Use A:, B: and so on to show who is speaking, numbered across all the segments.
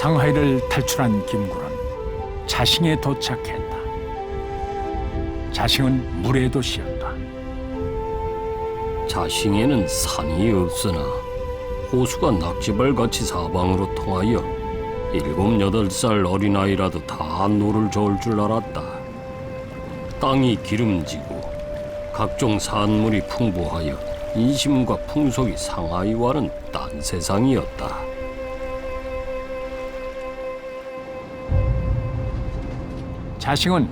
A: 상하이를 탈출한 김구는 자싱에 도착했다. 자싱은 물의 도시였다.
B: 자싱에는 산이 없으나 호수가 낙지발같이 사방으로 통하여 7, 8살 어린아이라도 다 노를 저을 줄 알았다. 땅이 기름지고 각종 산물이 풍부하여 인심과 풍속이 상하이와는 딴 세상이었다.
A: 자싱은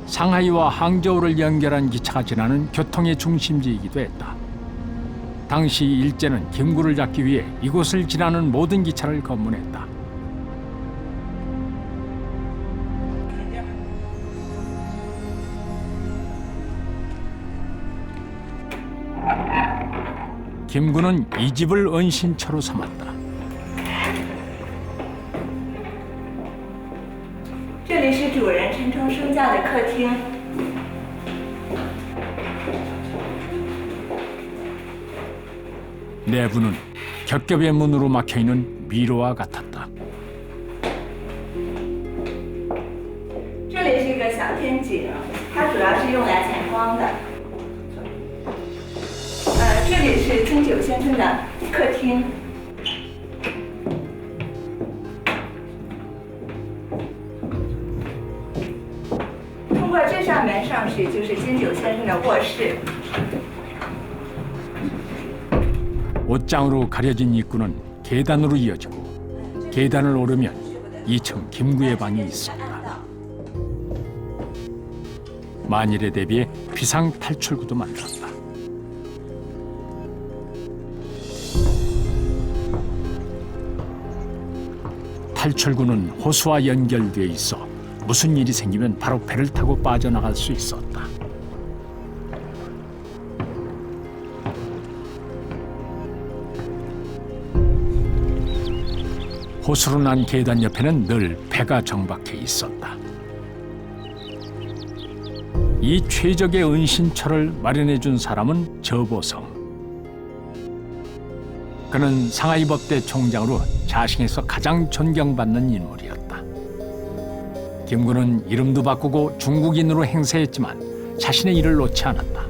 A: 상하이와 항저우를 연결한 기차가 지나는 교통의 중심지이기도 했다. 당시 일제는 김구를 잡기 위해 이곳을 지나는 모든 기차를 검문했다. 김구는 이 집을 은신처로 삼았다.
C: 这里是主人陈冲升降的客厅。
A: 내부는 겹겹의 문으로 막혀있는 미로와 같았다.
C: 这里是一个小天井，它主要是用来采光的。这里是金九先生的客厅。 通过这扇门上去就是金九先生的卧室。
A: 옷장으로 가려진 입구는 계단으로 이어지고 계단을 오르면 2층 김구의 방이 있습니다. 만일에 대비해 비상 탈출구도 만들었다. 탈출구는 호수와 연결되어 있어 무슨 일이 생기면 바로 배를 타고 빠져나갈 수 있었다. 호수로 난 계단 옆에는 늘 배가 정박해 있었다. 이 최적의 은신처를 마련해 준 사람은 저보성. 그는 상하이 법대 총장으로 자싱에서 가장 존경받는 인물이었다. 김구는 이름도 바꾸고 중국인으로 행세했지만 자신의 일을 놓지 않았다.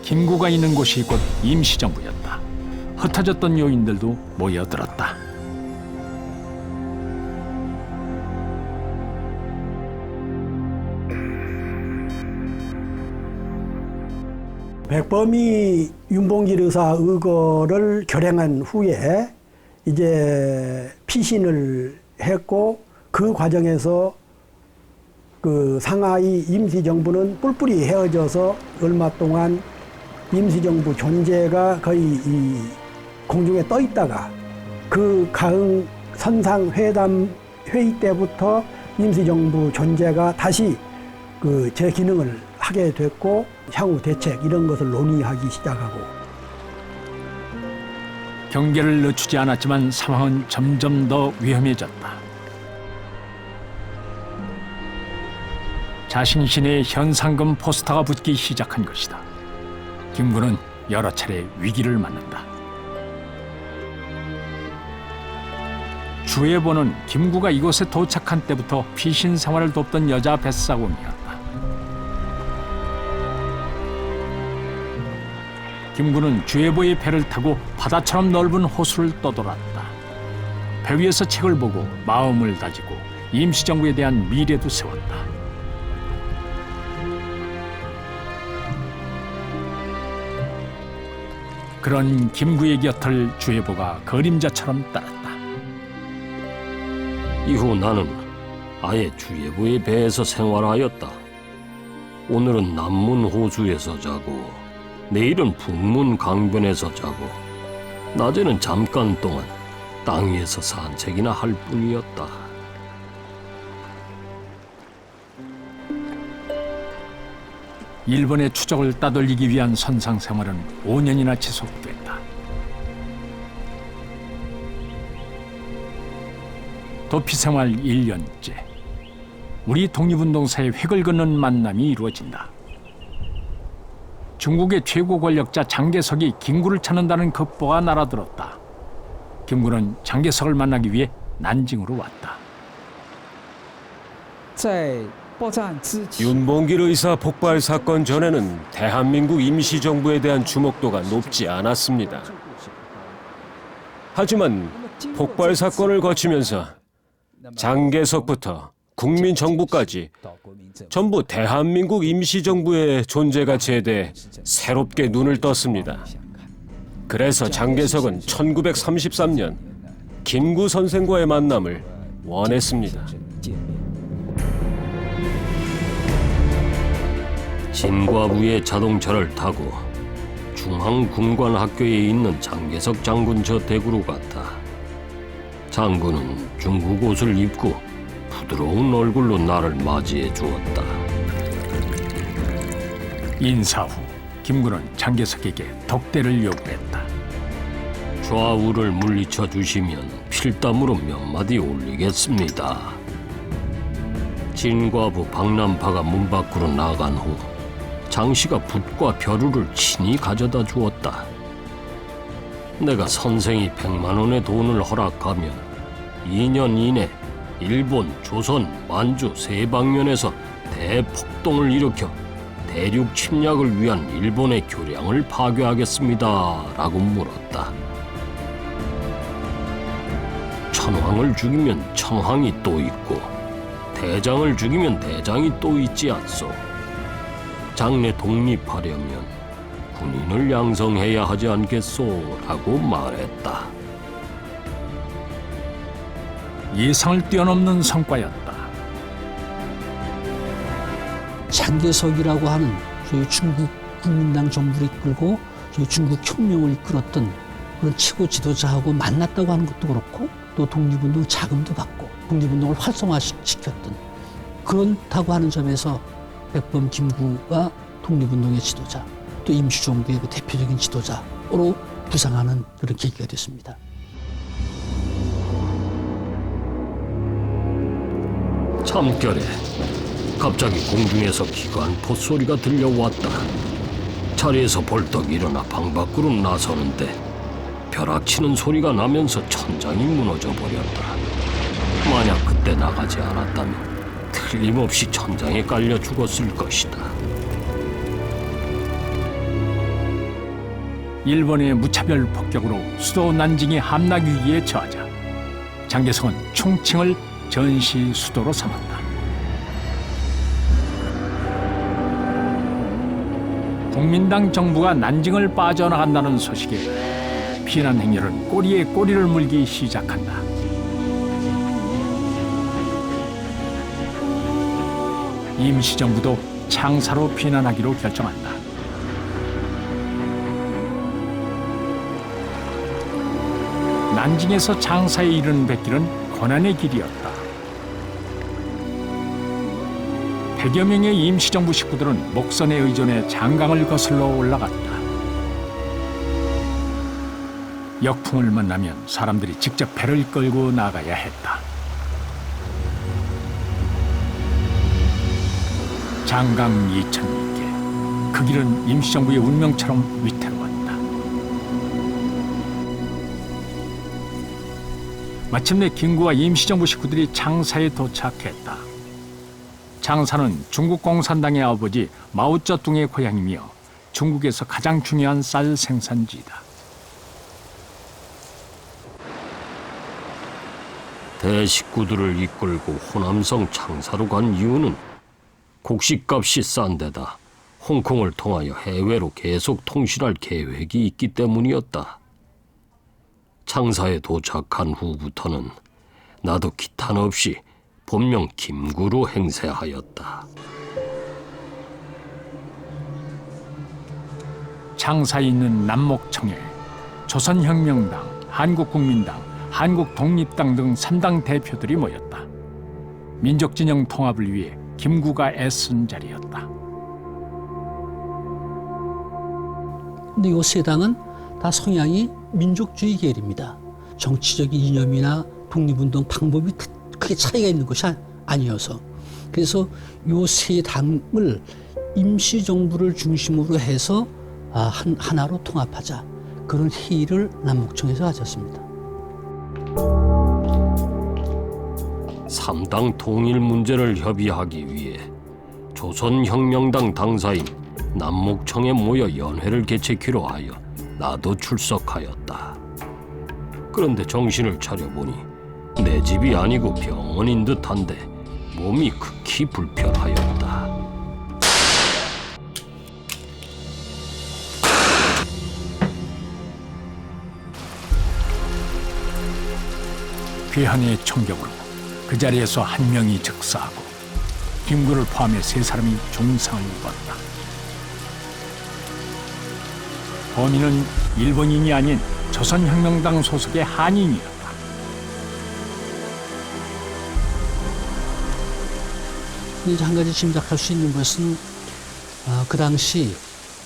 A: 김구가 있는 곳이 곧 임시정부였다. 흩어졌던 요인들도 모여들었다.
D: 백범이 윤봉길 의사 의거를 결행한 후에 이제 피신을 했고 그 과정에서 그 상하이 임시정부는 뿔뿔이 헤어져서 얼마 동안 임시정부 존재가 거의 이 공중에 떠 있다가 그 가흥 선상회담 회의 때부터 임시정부 존재가 다시 그 제 기능을 하게 됐고 향후 대책 이런 것을 논의하기 시작하고
A: 경계를 늦추지 않았지만 상황은 점점 더 위험해졌다. 자신 시내에 현상금 포스터가 붙기 시작한 것이다. 김구는 여러 차례 위기를 맞는다. 주예보는 김구가 이곳에 도착한 때부터 피신 생활을 돕던 여자 뱃사공이었다. 김구는 주예보의 배를 타고 바다처럼 넓은 호수를 떠돌았다. 배 위에서 책을 보고 마음을 다지고 임시정부에 대한 미래도 세웠다. 그런 김구의 곁을 주예보가 그림자처럼 따랐다.
B: 이후 나는 아예 주예보의 배에서 생활하였다. 오늘은 남문 호수에서 자고 내일은 북문 강변에서 자고 낮에는 잠깐 동안 땅 위에서 산책이나 할 뿐이었다.
A: 일본의 추적을 따돌리기 위한 선상 생활은 5년이나 지속됐다. 도피 생활 1년째. 우리 독립운동사의 획을 긋는 만남이 이루어진다. 중국의 최고 권력자 장개석이 김구를 찾는다는 급보가 날아들었다. 김구는 장개석을 만나기 위해 난징으로 왔다.
E: 윤봉길 의사 폭발 사건 전에는 대한민국 임시정부에 대한 주목도가 높지 않았습니다. 하지만 폭발 사건을 거치면서 장개석부터 국민정부까지 전부 대한민국 임시정부의 존재 가치에 대해 새롭게 눈을 떴습니다. 그래서 장개석은 1933년 김구 선생과의 만남을 원했습니다.
B: 진과부의 자동차를 타고 중앙군관학교에 있는 장개석 장군 저 댁으로 갔다. 장군은 중국 옷을 입고 부드러운 얼굴로 나를 맞이해 주었다.
A: 인사 후 김구는 장개석에게 덕대를 요구했다.
B: 좌우를 물리쳐 주시면 필담으로 몇 마디 올리겠습니다. 진과부 박남파가 문 밖으로 나간 후 장씨가 붓과 벼루를 친히 가져다 주었다. 내가 선생이 100만 원의 돈을 허락하면 2년 이내 일본, 조선, 만주 세 방면에서 대폭동을 일으켜 대륙 침략을 위한 일본의 교량을 파괴하겠습니다. 라고 물었다. 천황을 죽이면 천황이 또 있고 대장을 죽이면 대장이 또 있지 않소. 장래 독립하려면 군인을 양성해야 하지 않겠소? 라고 말했다.
A: 예상을 뛰어넘는 성과였다.
F: 장개석이라고 하는 저희 중국 국민당 정부를 이끌고 저희 중국 혁명을 이끌었던 그런 최고 지도자하고 만났다고 하는 것도 그렇고 또 독립운동 자금도 받고 독립운동을 활성화시켰던 그렇다고 하는 점에서 백범 김구가 독립운동의 지도자 또 임시정부의 그 대표적인 지도자로 부상하는 그런 계기가 됐습니다.
B: 참결에 갑자기 공중에서 기관포 소리가 들려왔다. 자리에서 벌떡 일어나 방 밖으로 나서는데 벼락치는 소리가 나면서 천장이 무너져 버렸다. 만약 그때 나가지 않았다면 틀림없이 천장에 깔려 죽었을 것이다.
A: 일본의 무차별 폭격으로 수도 난징이 함락 위기에 처하자 장개석은 충칭을 전시 수도로 삼았다. 국민당 정부가 난징을 빠져나간다는 소식에 피난 행렬은 꼬리에 꼬리를 물기 시작한다. 임시정부도 창사로 피난하기로 결정한다. 난징에서 창사에 이르는 백길은 고난의 길이었다. 100여 명의 임시정부 식구들은 목선에 의존해 장강을 거슬러 올라갔다. 역풍을 만나면 사람들이 직접 배를 끌고 나가야 했다. 장강 2000개. 그 길은 임시정부의 운명처럼 위태로웠다. 마침내 김구와 임시정부 식구들이 창사에 도착했다. 창사는 중국 공산당의 아버지 마오쩌둥의 고향이며 중국에서 가장 중요한 쌀 생산지이다.
B: 대식구들을 이끌고 호남성 창사로 간 이유는 곡식값이 싼 데다 홍콩을 통하여 해외로 계속 통신할 계획이 있기 때문이었다. 창사에 도착한 후부터는 나도 기탄 없이 본명 김구로 행세하였다.
A: 창사에 있는 남목청에 조선혁명당, 한국국민당, 한국독립당 등 3당 대표들이 모였다. 민족진영 통합을 위해 김구가 애쓴 자리였다.
F: 근데 이 세 당은 다 성향이 민족주의 계열입니다. 정치적인 이념이나 독립운동 방법이 크게 차이가 있는 것이 아니어서 그래서 이 세 당을 임시정부를 중심으로 해서 하나로 통합하자. 그런 회의를 남북청에서 가졌습니다.
B: 3당 통일 문제를 협의하기 위해 조선혁명당 당사인 남목청에 모여 연회를 개최키로 하여 나도 출석하였다. 그런데 정신을 차려보니 내 집이 아니고 병원인 듯한데 몸이 극히 불편하였다.
A: 괴한의 총격으로 그 자리에서 한 명이 즉사하고 김구를 포함해 3사람이 중상을 입었다. 범인은 일본인이 아닌 조선혁명당 소속의 한인이었다.
F: 이제 한 가지 짐작할 수 있는 것은 그 당시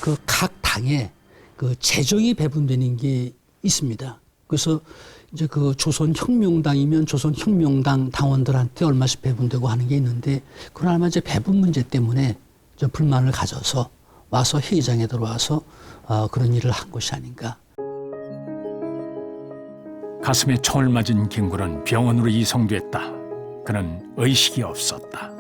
F: 그 각 당에 그 재정이 배분되는 게 있습니다. 그래서 이제 그 조선혁명당이면 조선혁명당 당원들한테 얼마씩 배분되고 하는 게 있는데 그건 아마 이제 배분 문제 때문에 좀 불만을 가져서 와서 회의장에 들어와서 그런 일을 한 것이 아닌가.
A: 가슴에 총을 맞은 김구는 병원으로 이송됐다. 그는 의식이 없었다.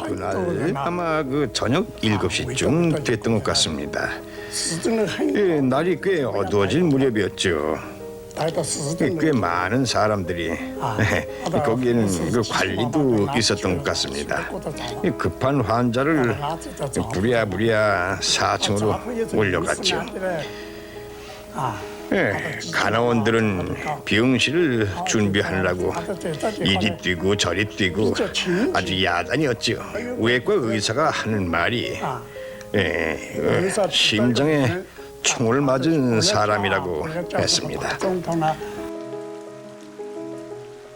G: 그날 아마 그 저녁 7시쯤 됐던 것 같습니다. 날이 꽤 어두워질 무렵이었죠. 꽤 많은 사람들이 거기에는 그 관리도 있었던 것 같습니다. 급한 환자를 부랴부랴 4층으로 올려갔죠. 간호원들은 비응실을 준비하려고 이리 뛰고 저리 뛰고 아주 야단이었죠. 외과 의사가 하는 말이 심장에 총을 맞은 사람이라고 했습니다.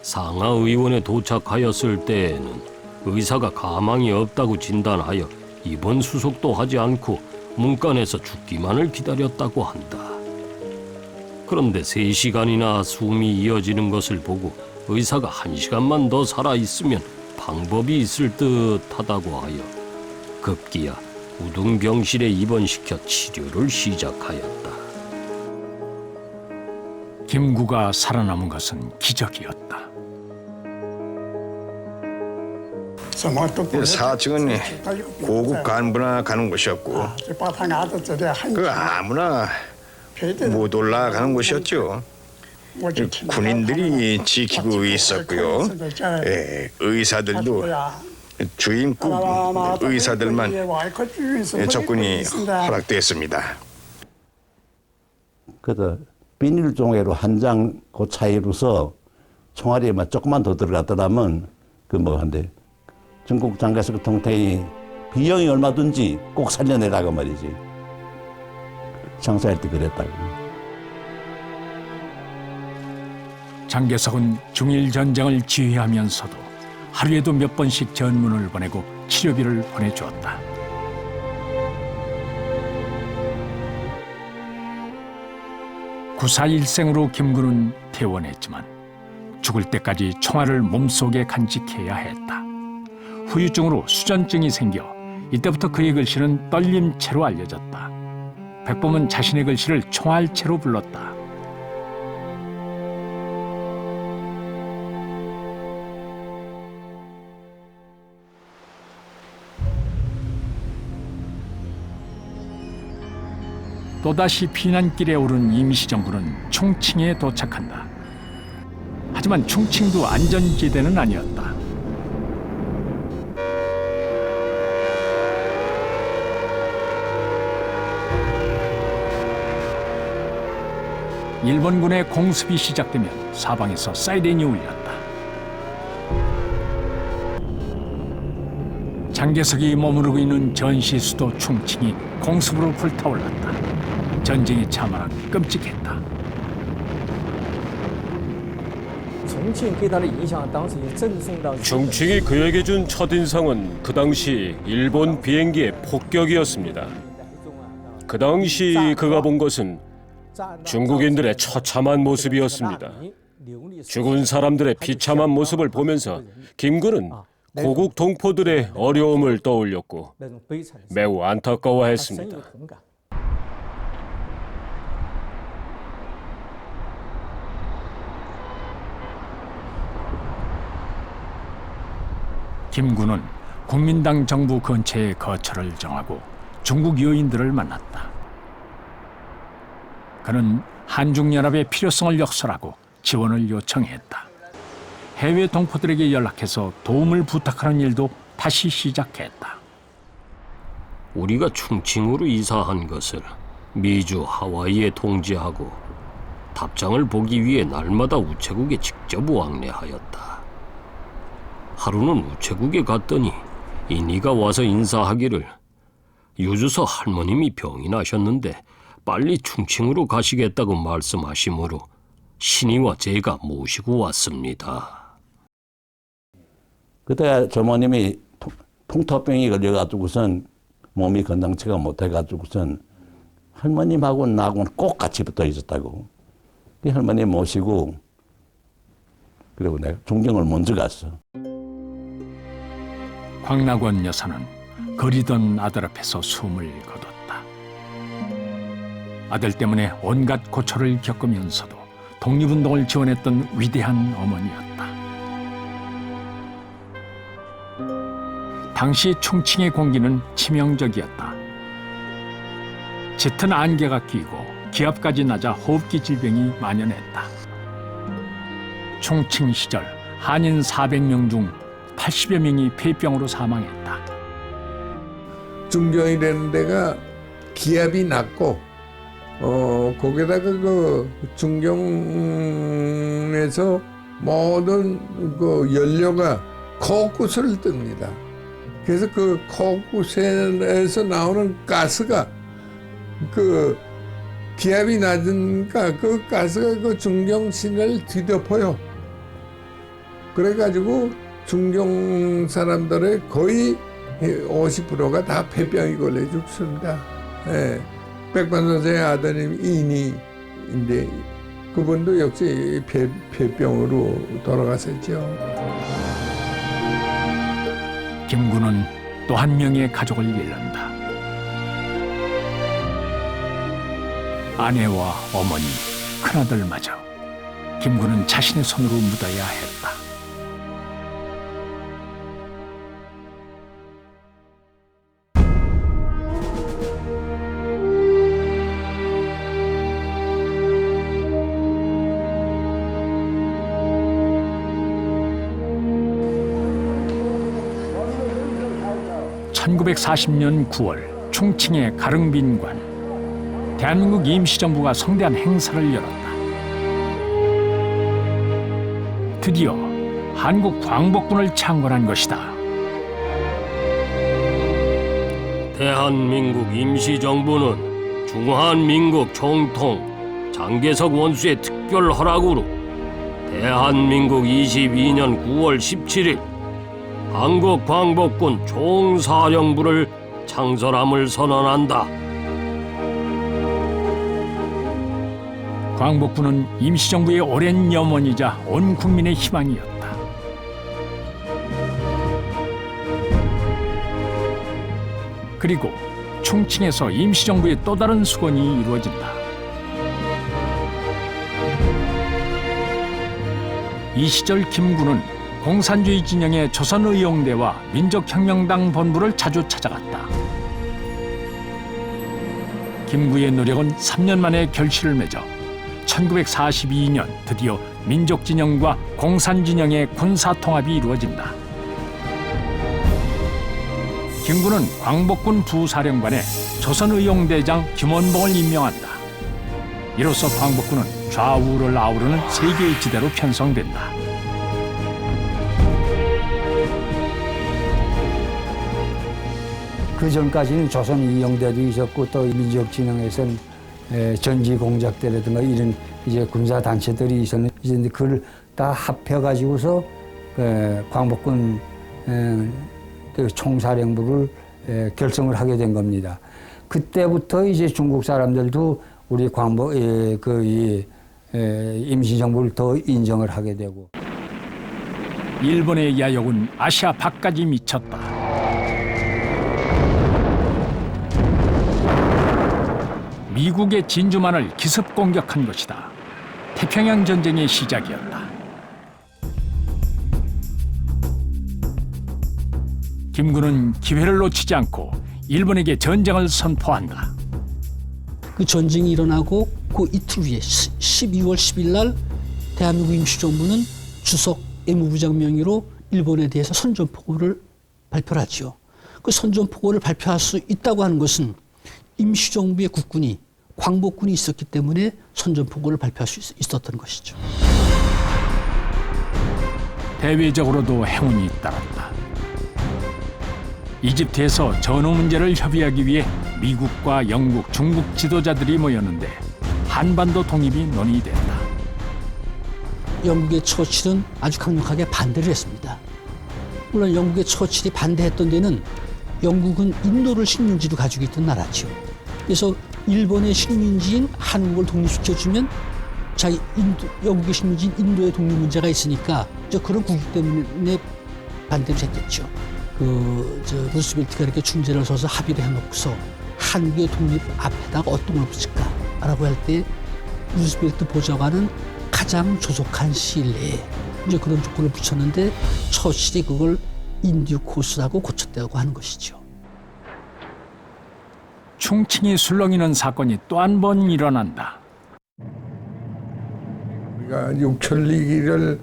B: 상하의원에 도착하였을 때에는 의사가 가망이 없다고 진단하여 입원 수속도 하지 않고 문간에서 죽기만을 기다렸다고 한다. 그런데 3시간이나 숨이 이어지는 것을 보고 의사가 1시간만 더 살아있으면 방법이 있을 듯하다고 하여 급기야 우등병실에 입원시켜 치료를 시작하였다.
A: 김구가 살아남은 것은 기적이었다.
G: 4층은 고급 간부나 가는 곳이었고 그 아무나 못 올라가는 곳이었죠. 군인들이 지키고 있었고요. 의사들도 주임급 의사들만 접근이 허락됐습니다.
H: 그래서 비닐종이로 한 장 그 차이로서 총알이만 조금만 더 들어갔더라면 그 뭐 한데 전국 장개석 통태이 비용이 얼마든지 꼭 살려내라고 말이지. 장사할 때 그랬다고.
A: 장개석은 중일 전쟁을 지휘하면서도 하루에도 몇 번씩 전문을 보내고 치료비를 보내주었다. 구사일생으로 김구는 퇴원했지만 죽을 때까지 총알을 몸속에 간직해야 했다. 후유증으로 수전증이 생겨 이때부터 그의 글씨는 떨림체로 알려졌다. 백범은 자신의 글씨를 총알체로 불렀다. 또다시 피난길에 오른 임시정부는 충칭에 도착한다. 하지만 충칭도 안전지대는 아니었다. 일본군의 공습이 시작되면 사방에서 사이렌이 울렸다. 장개석이 머무르고 있는 전시 수도 충칭이 공습으로 불타올랐다. 전쟁에 참아하기 끔찍했다.
E: 중칭이 그에게 준 첫인상은 그 당시 일본 비행기의 폭격이었습니다. 그 당시 그가 본 것은 중국인들의 처참한 모습이었습니다. 죽은 사람들의 비참한 모습을 보면서 김구는 고국 동포들의 어려움을 떠올렸고 매우 안타까워했습니다.
A: 김군은 국민당 정부 근처에 거처를 정하고 중국 여인들을 만났다. 그는 한중연합의 필요성을 역설하고 지원을 요청했다. 해외 동포들에게 연락해서 도움을 부탁하는 일도 다시 시작했다.
B: 우리가 충칭으로 이사한 것을 미주 하와이에 통지하고 답장을 보기 위해 날마다 우체국에 직접 왕래하였다. 하루는 우체국에 갔더니 이니가 와서 인사하기를 유주서 할머님이 병이 나셨는데 빨리 충칭으로 가시겠다고 말씀하시므로 신이와 제가 모시고 왔습니다.
H: 그때 조모님이 풍토병이 걸려가지고선 몸이 건강치가 못해가지고선 할머님하고 나하고는 꼭 같이 붙어 있었다고. 그 할머님 모시고 그리고 내가 중경을 먼저 갔어.
A: 광락원 여사는 거리던 아들 앞에서 숨을 거뒀다. 아들 때문에 온갖 고초를 겪으면서도 독립운동을 지원했던 위대한 어머니였다. 당시 충칭의 공기는 치명적이었다. 짙은 안개가 끼고 기압까지 낮아 호흡기 질병이 만연했다. 충칭 시절 한인 400명 중 80여 명이 폐병으로 사망했다.
I: 중경이라는 데가 기압이 낮고 거기다가 그 중경에서 모든 그 연료가 코끝을 뜹니다. 그래서 그 코끝에서 나오는 가스가 그 기압이 낮으니까 그 가스가 그 중경 시내를 뒤덮어요. 그래가지고 중경 사람들의 거의 50%가 다 폐병이 걸려 죽습니다. 예. 백반 선생의 아드님 이니인데 그분도 역시 폐병으로 돌아가셨죠.
A: 김군은 또 한 명의 가족을 잃는다. 아내와 어머니, 큰아들마저 김군은 자신의 손으로 묻어야 했다. (1940년 9월) 충칭의 가릉빈관. 대한민국 임시정부가 성대한 행사를 열었다. 드디어 한국 광복군을 창건한 것이다.
B: 대한민국 임시정부는 중한민국 총통 장개석 원수의 특별 허락으로 대한민국 22년 9월 17일 한국광복군 총사령부를 창설함을 선언한다.
A: 광복군은 임시정부의 오랜 염원이자 온 국민의 희망이었다. 그리고 충칭에서 임시정부의 또 다른 수건이 이루어진다. 이 시절 김군은 공산주의 진영의 조선의용대와 민족혁명당 본부를 자주 찾아갔다. 김구의 노력은 3년 만에 결실을 맺어 1942년 드디어 민족진영과 공산진영의 군사통합이 이루어진다. 김구는 광복군 부사령관에 조선의용대장 김원봉을 임명한다. 이로써 광복군은 좌우를 아우르는 세계의 지대로 편성된다.
J: 그 전까지는 조선의용대도 있었고 또 민족진영에서는 전지공작대라든가 이런 이제 군사단체들이 있었는데 이제 그걸 다 합해가지고서 광복군 총사령부를 결성을 하게 된 겁니다. 그때부터 이제 중국 사람들도 우리 임시정부를 더 인정을 하게 되고.
A: 일본의 야욕은 아시아 밖까지 미쳤다. 미국의 진주만을 기습 공격한 것이다. 태평양 전쟁의 시작이었다. 김군은 기회를 놓치지 않고 일본에게 전쟁을 선포한다.
F: 그 전쟁이 일어나고 그 이틀 후에 12월 10일 날 대한민국 임시정부는 주석 외무부장 명의로 일본에 대해서 선전포고를 발표를 하죠. 그 선전포고를 발표할 수 있다고 하는 것은 임시정부의 국군이 광복군이 있었기 때문에 선전포고를 발표할 수 있었던 것이죠.
A: 대외적으로도 행운이 따랐다. 이집트에서 전후 문제를 협의하기 위해 미국과 영국, 중국 지도자들이 모였는데 한반도 독립이 논의됐다.
F: 영국의 처칠은 아주 강력하게 반대를 했습니다. 물론 영국의 처칠이 반대했던 데는 영국은 인도를 식민지로 가지고 있던 나라죠. 그래서 일본의 식민지인 한국을 독립시켜주면 자기 영국의 식민지인 인도의 독립 문제가 있으니까 그런 구기 때문에 반대를 했겠죠. 루스벨트가 이렇게 중재를 서서 합의를 해놓고서 한국의 독립 앞에다가 어떤 걸 붙일까라고 할 때 루스벨트 보좌관은 가장 조속한 시일 내에 이제 그런 조건을 붙였는데 처칠이 그걸 인디오 코스라고 고쳤다고 하는 것이죠.
A: 충칭이 술렁이는 사건이 또 한 번 일어난다.
I: 우리가 6천리길을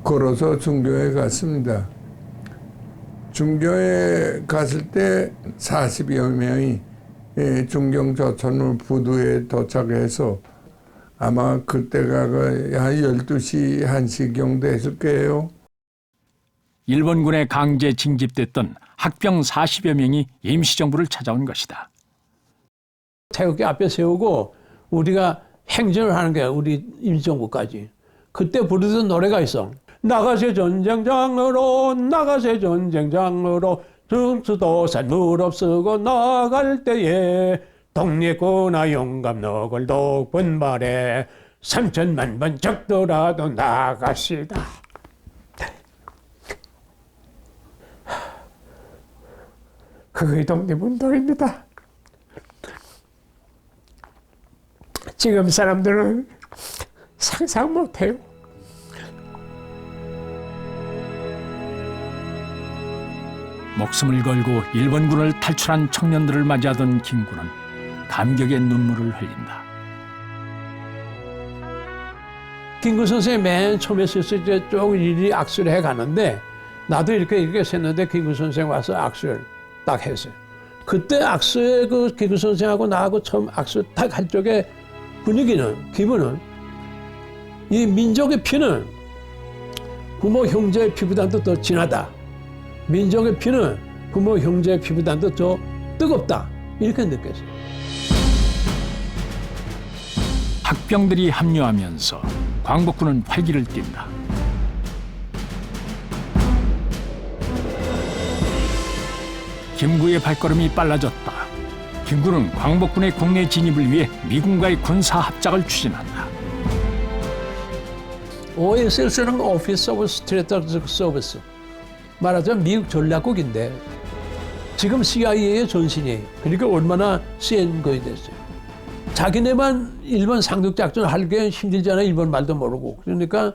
I: 걸어서 중경에 갔습니다. 중경에 갔을 때 40여 명이 중경 저천을 부두에 도착해서 아마 그때가 한 12시, 1시경 됐을 거예요.
A: 일본군에 강제 징집됐던 학병 40여 명이 임시정부를 찾아온 것이다.
K: 태극기 앞에 세우고 우리가 행진을 하는 거야. 우리 임시정부까지. 그때 부르던 노래가 있어. 나가세 전쟁장으로 나가세 전쟁장으로 등수도산 무릅쓰고 나갈 때에 독립구나 용감록을 높은 말에 3천만 번 적더라도 나가시다. 그게 독립운동입니다. 지금 사람들은 상상 못해요.
A: 목숨을 걸고 일본군을 탈출한 청년들을 맞이하던 김군은 감격의 눈물을 흘린다.
K: 김구 선생이 맨 처음에 있을 때 쭉 일일이 악수를 해가는데 나도 이렇게 했는데 김구 선생 와서 악수를 딱 했어요. 그때 악수에 그 김구 선생하고 나하고 처음 악수 딱 할 적에 분위기는, 기분은 이 민족의 피는 부모 형제의 피보다도 더 진하다. 민족의 피는 부모 형제의 피보다도 더 뜨겁다. 이렇게 느꼈어요.
A: 학병들이 합류하면서 광복군은 활기를 띈다. 김구의 발걸음이 빨라졌다. 김구는 광복군의 국내 진입을 위해 미군과의 군사 합작을 추진한다.
K: OSS는 Office of Strategic Service. 말하자면 미국 전략국인데 지금 CIA의 전신이에요. 그러니까 얼마나 센 거이 됐어요. 자기네만 일본 상륙작전 하기엔 힘들잖아요. 일본 말도 모르고. 그러니까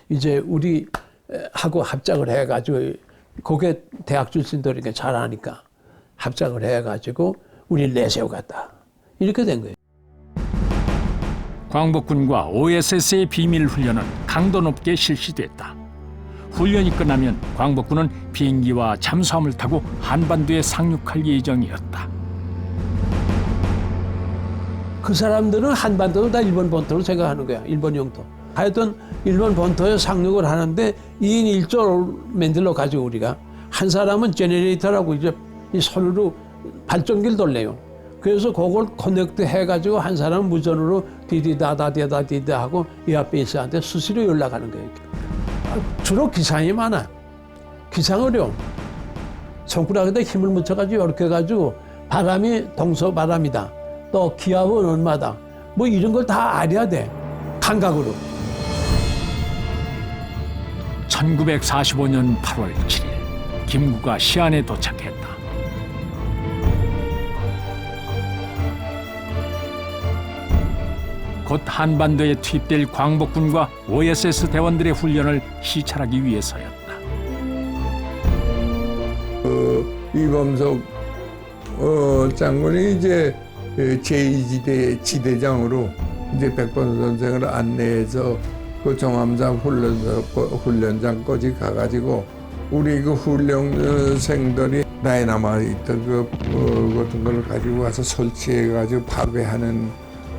K: 이제 우리하고 합작을 해가지고 거기에 대학 출신들이니까 잘하니까 합작을 해가지고 우리를 내세우겠다. 이렇게 된 거예요.
A: 광복군과 OSS의 비밀 훈련은 강도 높게 실시됐다. 훈련이 끝나면 광복군은 비행기와 잠수함을 타고 한반도에 상륙할 예정이었다.
K: 그 사람들은 한반도를 다 일본 본토로 생각하는 거야. 일본 영토. 하여튼 일본 본토에 상륙을 하는데 2인 1조를 만들어 가지고 우리가 한 사람은 제너레이터라고 이제 이 손으로 발전기를 돌려요. 그래서 그걸 커넥트 해가지고 한 사람은 무전으로 디디다다디다디다 하고 에어베이스한테 수시로 연락하는 거예요. 주로 기상이 많아. 기상 어려움. 손가락에다 힘을 묻혀가지고 이렇게 해가지고 바람이 동서바람이다. 또 기압은 얼마다. 뭐 이런 걸 다 알아야 돼. 감각으로.
A: 1945년 8월 7일 김구가 시안에 도착했다. 곧 한반도에 투입될 광복군과 OSS 대원들의 훈련을 시찰하기 위해서였다.
I: 이범석 장군이 이제 제2지대 지대장으로 이제 백범 선생을 안내해서 그 정함장 훈련장까지 가가지고 우리 그 훈련생들이 다이나마이트 같은 걸 가지고 와서 설치해가지고 파괴하는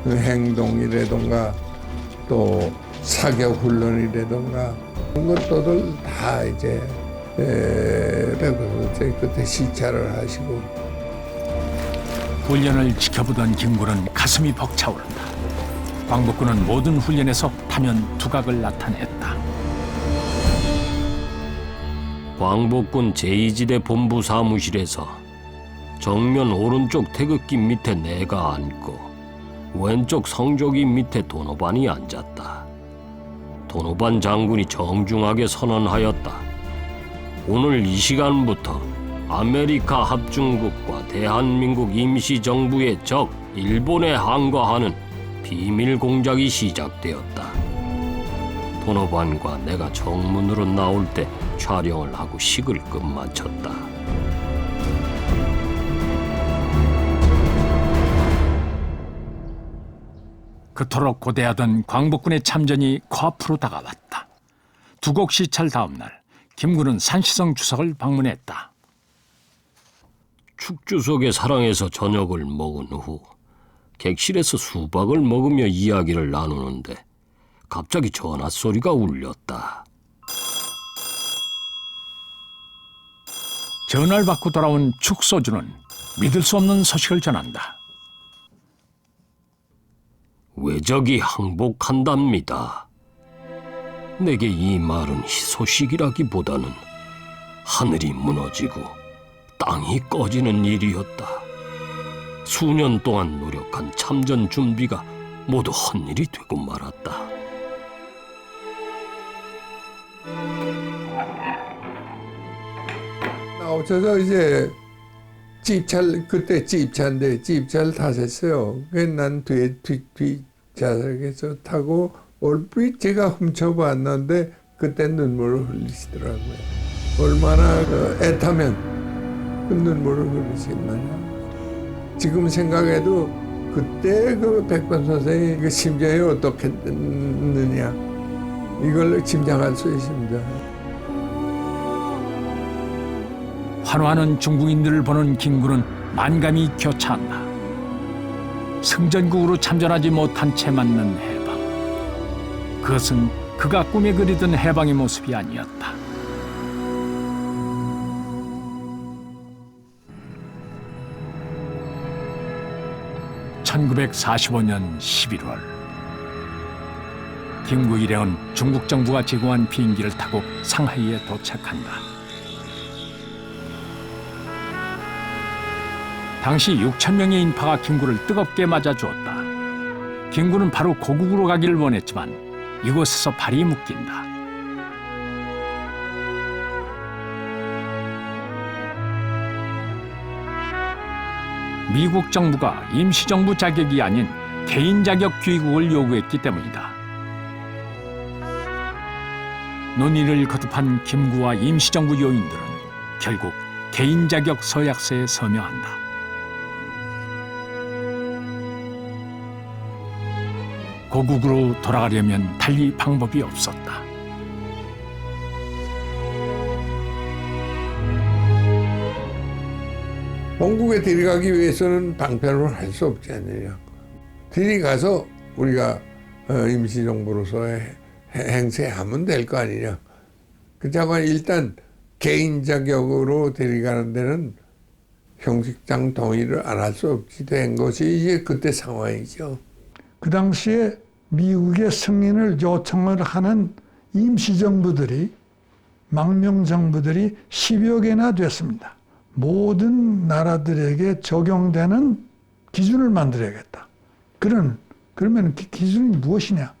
I: 그 행동이라던가 또 사격 훈련이라던가 그런 것들을 다 이제 백범 선생이 그때 시찰을 하시고
A: 훈련을 지켜보던 김구는 가슴이 벅차오른다. 광복군은 모든 훈련에서 파면 두각을 나타냈다.
B: 광복군 제2지대 본부 사무실에서 정면 오른쪽 태극기 밑에 내가 앉고 왼쪽 성조기 밑에 도노반이 앉았다. 도노반 장군이 정중하게 선언하였다. 오늘 이 시간부터 아메리카 합중국과 대한민국 임시정부의 적 일본에 항거하는 비밀 공작이 시작되었다. 도노반과 내가 정문으로 나올 때 촬영을 하고 식을 끝마쳤다.
A: 그토록 고대하던 광복군의 참전이 코앞으로 다가왔다. 두곡 시찰 다음 날 김구는 산시성 주석을 방문했다.
B: 축주석의 사랑에서 저녁을 먹은 후 객실에서 수박을 먹으며 이야기를 나누는데 갑자기 전화 소리가 울렸다.
A: 전화를 받고 돌아온 축소주는 믿을 수 없는 소식을 전한다.
B: 외적이 항복한답니다. 내게 이 말은 희소식이라기보다는 하늘이 무너지고 땅이 꺼지는 일이었다. 수년 동안 노력한 참전 준비가 모두 헛일이 되고 말았다.
I: 나오셔서 이제 그때 집차인데 집차를 타셨어요. 난 뒤에 뒷좌석에서 타고 얼핏 제가 훔쳐봤는데 그때 눈물을 흘리시더라고요. 얼마나 애타면 그 눈물을 흘리셨나요? 지금 생각해도 그때 그 백범 선생의 그 심정이 어떻겠느냐 이걸 짐작할 수 있습니다.
A: 환호하는 중국인들을 보는 김구는 만감이 교차한다. 승전국으로 참전하지 못한 채 맞는 해방. 그것은 그가 꿈에 그리던 해방의 모습이 아니었다. (1945년 11월) 김구 일행은 중국 정부가 제공한 비행기를 타고 상하이에 도착한다. 당시 6,000명의 인파가 김구를 뜨겁게 맞아주었다. 김구는 바로 고국으로 가기를 원했지만 이곳에서 발이 묶인다. 미국 정부가 임시정부 자격이 아닌 개인 자격 귀국을 요구했기 때문이다. 논의를 거듭한 김구와 임시정부 요인들은 결국 개인 자격 서약서에 서명한다. 고국으로 돌아가려면 달리 방법이 없었다.
I: 본국에 데려가기 위해서는 방편을 할 수 없지 않느냐. 데려가서 우리가 임시정부로서 행세하면 될 거 아니냐. 그렇다고 일단 개인 자격으로 데려가는 데는 형식상 동의를 안 할 수 없이 된 것이 이제 그때 상황이죠.
L: 그 당시에 미국의 승인을 요청을 하는 임시정부들이 망명정부들이 10여 개나 됐습니다. 모든 나라들에게 적용되는 기준을 만들어야겠다. 그러면 그 기준이 무엇이냐?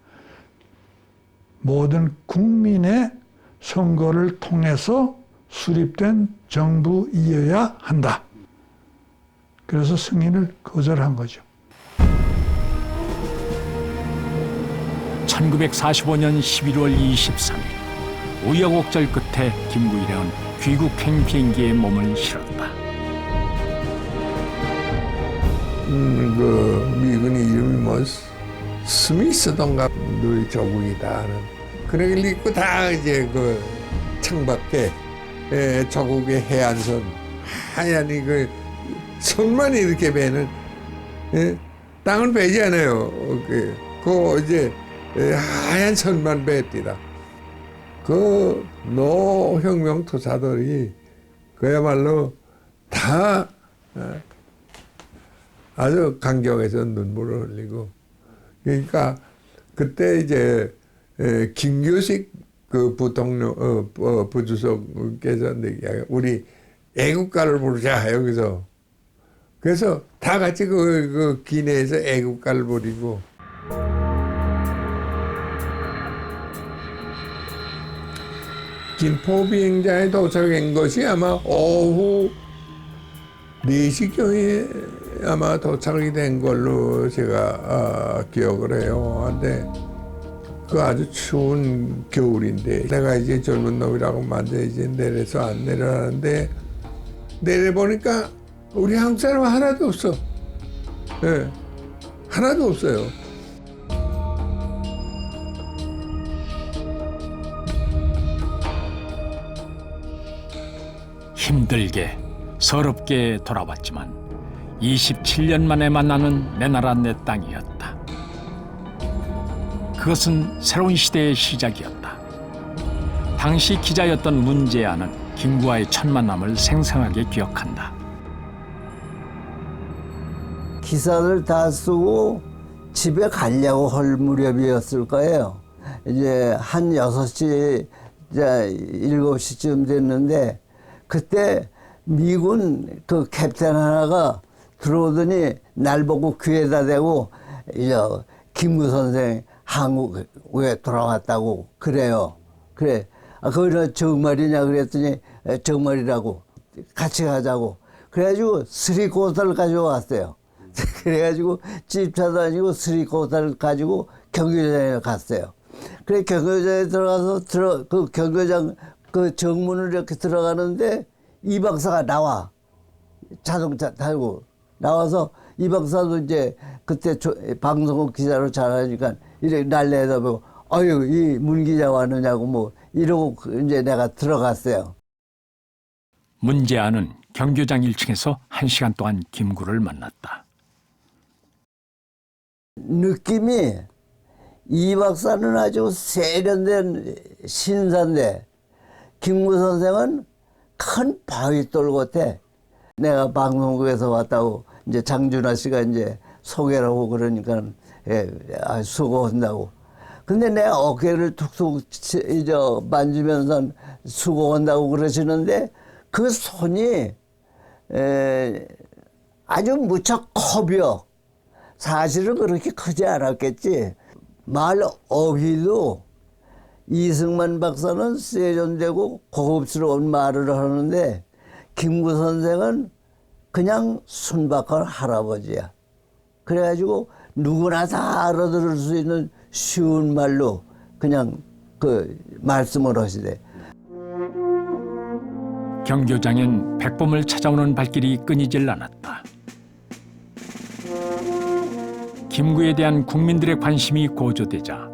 L: 모든 국민의 선거를 통해서 수립된 정부이어야 한다. 그래서 승인을 거절한 거죠.
A: 1945년 11월 23일 우여곡절 끝에 김구일행은 귀국행 비행기에 몸을 실었다.
I: 그 미군의 이름이 뭐 스미스던가 누리 조국이다 하는 그런 걸 입고 다 이제 그 창밖에 조국의 해안선 하얀이 그 손만 이렇게 베는 땅을 베지 않아요. 그 이제 하얀 선만 뱄디다. 그 노혁명 투사들이 그야말로 다 아주 강경해서 눈물을 흘리고 그러니까 그때 이제 김규식 그 부통령 부주석께서 우리 애국가를 부르자 여기서 그래서 다 같이 그 기내에서 애국가를 부리고 김포 비행장에 도착한 것이 아마 오후 4시경에 아마 도착이 된 걸로 제가 기억을 해요. 근데 그 아주 추운 겨울인데 내가 이제 젊은 놈이라고 먼저 이제 내려서 안 내려가는데 내려보니까 우리 한국 사람 하나도 없어. 네, 하나도 없어요.
A: 힘들게 서럽게 돌아왔지만 27년 만에 만나는 내 나라 내 땅이었다. 그것은 새로운 시대의 시작이었다. 당시 기자였던 문제아는 김구와의 첫 만남을 생생하게 기억한다.
M: 기사를 다 쓰고 집에 가려고 할 무렵이었을 거예요. 이제 한 6시, 7시쯤 됐는데 그때 미군 그 캡틴 하나가 들어오더니 날 보고 귀에다 대고 이제 김구 선생 한국에 돌아왔다고 그래요. 그래. 그거 정말이냐 그랬더니 정말이라고 같이 가자고. 그래가지고 쓰리코트를 가지고 왔어요. 그래가지고 집 찾아다니고 쓰리코트를 가지고 경교장에 갔어요. 그래 경교장에 들어가서 그 경교장 그 정문을 이렇게 들어가는데 이 박사가 나와. 자동차 타고 나와서 이 박사도 이제 그때 방송국 기자로 잘하니까 이렇게 날 내다보고 아유 이 문 기자 왔느냐고 뭐 이러고 이제 내가 들어갔어요.
A: 문제아는 경교장 1층에서 1시간 동안 김구를 만났다.
M: 느낌이 이 박사는 아주 세련된 신사인데 김구 선생은 큰 바위돌 같아. 내가 방송국에서 왔다고 이제 장준하 씨가 이제 소개를 하고 그러니까 수고한다고. 근데 내 어깨를 툭툭 이제 만지면서 수고한다고 그러시는데 그 손이 아주 무척 커벼. 사실은 그렇게 크지 않았겠지. 말 어휘도 이승만 박사는 세련되고 고급스러운 말을 하는데 김구 선생은 그냥 순박한 할아버지야. 그래가지고 누구나 다 알아들을 수 있는 쉬운 말로 그냥 그 말씀을 하시대.
A: 경교장엔 백범을 찾아오는 발길이 끊이질 않았다. 김구에 대한 국민들의 관심이 고조되자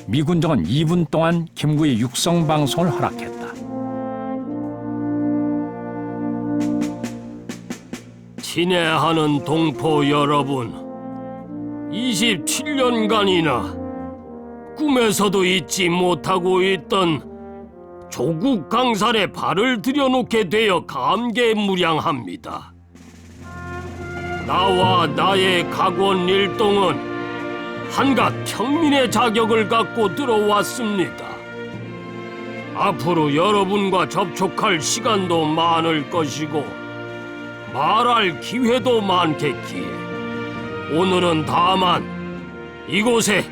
A: 미군정은 2분 동안 김구의 육성 방송을 허락했다.
B: 친애하는 동포 여러분, 27년간이나 꿈에서도 잊지 못하고 있던 조국 강산에 발을 들여놓게 되어 감개무량합니다. 나와 나의 각원 일동은 한갓 평민의 자격을 갖고 들어왔습니다. 앞으로 여러분과 접촉할 시간도 많을 것이고 말할 기회도 많겠기에 오늘은 다만 이곳에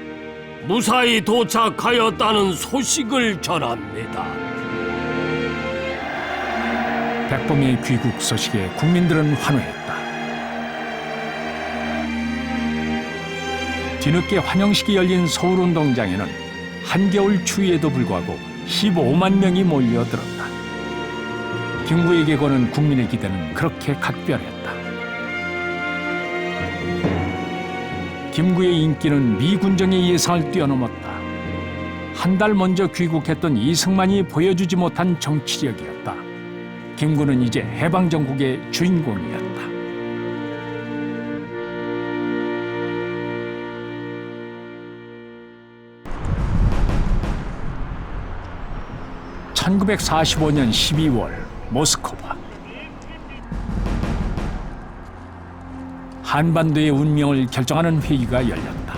B: 무사히 도착하였다는 소식을 전합니다.
A: 백범의 귀국 소식에 국민들은 환호했다. 뒤늦게 환영식이 열린 서울운동장에는 한겨울 추위에도 불구하고 15만 명이 몰려들었다. 김구에게 거는 국민의 기대는 그렇게 각별했다. 김구의 인기는 미군정의 예상을 뛰어넘었다. 한 달 먼저 귀국했던 이승만이 보여주지 못한 정치력이었다. 김구는 이제 해방정국의 주인공이었다. (1945년 12월) 모스크바. 한반도의 운명을 결정하는 회의가 열렸다.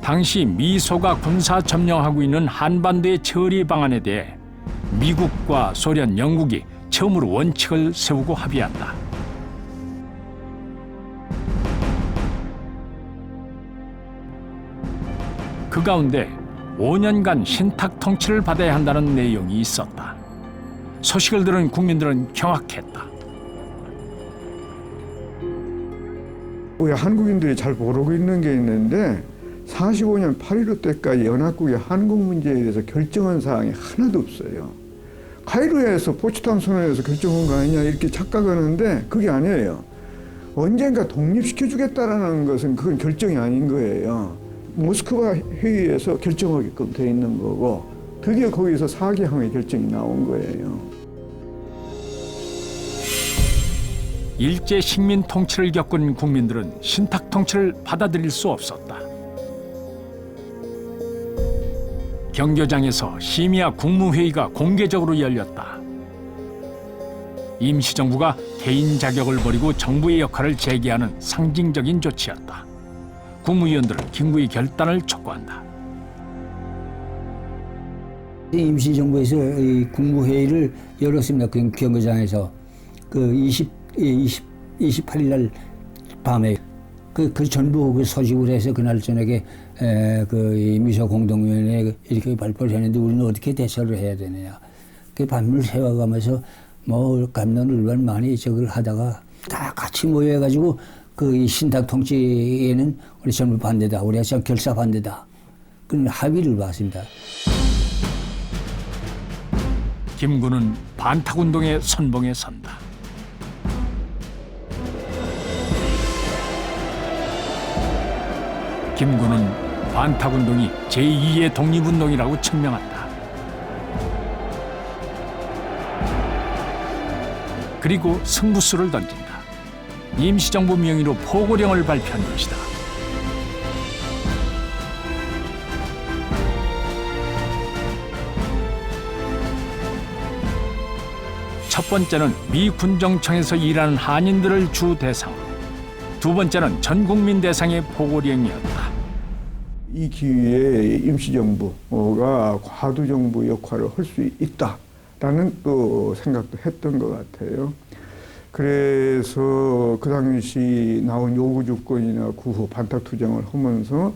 A: 당시 미소가 군사 점령하고 있는 한반도의 처리 방안에 대해 미국과 소련, 영국이 처음으로 원칙을 세우고 합의한다. 그 가운데 5년간 신탁 통치를 받아야 한다는 내용이 있었다. 소식을 들은 국민들은 경악했다.
N: 우리 한국인들이 잘 모르고 있는 게 있는데 45년 8.15 때까지 연합국의 한국 문제에 대해서 결정한 사항이 하나도 없어요. 카이로에서 포츠담 선언에서 결정한 거 아니냐 이렇게 착각하는데 그게 아니에요. 언젠가 독립시켜주겠다라는 것은 그건 결정이 아닌 거예요. 모스크바 회의에서 결정하게끔 돼 있는 거고 드디어 거기서 4개항의 결정이 나온 거예요.
A: 일제 식민 통치를 겪은 국민들은 신탁 통치를 받아들일 수 없었다. 경교장에서 심야 국무회의가 공개적으로 열렸다. 임시정부가 개인 자격을 버리고 정부의 역할을 재개하는 상징적인 조치였다. 국무위원들은 김구의 결단을 촉구한다.
F: 임시정부에서 이 국무회의를 열었습니다. 그 경교장에서 그 28일 날 밤에 그 전부 그 소집을 해서 그날 저녁에 그 미소 공동위원회에 이렇게 발표를 했는데 우리는 어떻게 대처를 해야 되느냐. 그 밤을 새워가면서 뭐 감론을반 많이 저걸 하다가 다 같이 모여가지고 그 신탁 통치에는 우리 전부 반대다. 우리가 결사 반대다. 그런 합의를 봤습니다.
A: 김구는 반탁운동의 선봉에 선다. 김구는 반탁운동이 제2의 독립운동이라고 증명한다. 그리고 승부수를 던진다. 임시정부 명의로 포고령을 발표한 것이다. 첫 번째는 미 군정청에서 일하는 한인들을 주 대상으로, 두 번째는 전 국민 대상의 포고령이었다.
N: 이 기회에 임시정부가 과도정부 역할을 할 수 있다라는 또 생각도 했던 것 같아요. 그래서 그 당시 나온 요구 조건이나 구호 반탁투쟁을 하면서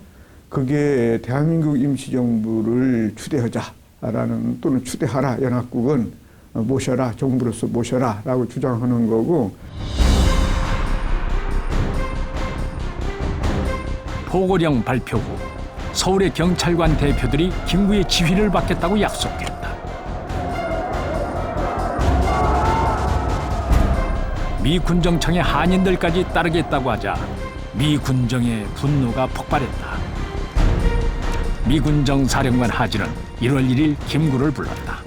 N: 그게 대한민국 임시정부를 추대하자라는 또는 추대하라, 연합국은 모셔라, 정부로서 모셔라 라고 주장하는 거고.
A: 포고령 발표 후 서울의 경찰관 대표들이 김구의 지휘를 받겠다고 약속했다. 미 군정청의 한인들까지 따르겠다고 하자 미 군정의 분노가 폭발했다. 미 군정 사령관 하진은 1월 1일 김구를 불렀다.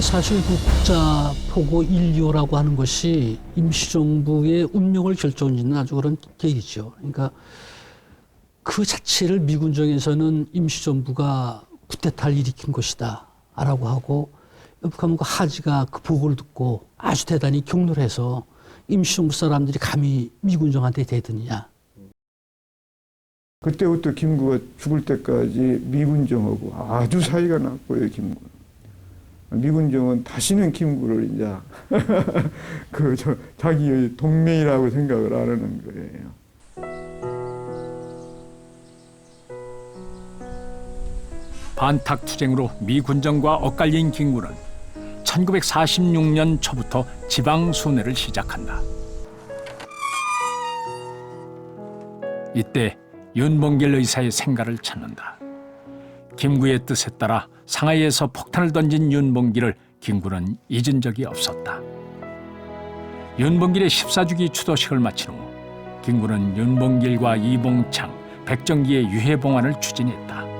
F: 사실 그 국자 포고 1.25라고 하는 것이 임시정부의 운명을 결정짓는 아주 그런 계기죠. 그러니까 그 자체를 미군정에서는 임시정부가 쿠데타를 일으킨 것이다 라고 하고, 북한과 하지가 그 보고를 듣고 아주 대단히 격노를 해서 임시정부 사람들이 감히 미군정한테 대드느냐.
N: 그때부터 김구가 죽을 때까지 미군정하고 아주 사이가 났고요, 김구. 미군정은 다시는 김구를 이제 자기의 동맹이라고 생각을 안 하는 거예요.
A: 반탁 투쟁으로 미 군정과 엇갈린 김구는 1946년 초부터 지방 순회를 시작한다. 이때 윤봉길 의사의 생가를 찾는다. 김구의 뜻에 따라 상하이에서 폭탄을 던진 윤봉길을 김구는 잊은 적이 없었다. 윤봉길의 14주기 추도식을 마친 후 김구는 윤봉길과 이봉창, 백정기의 유해봉환을 추진했다.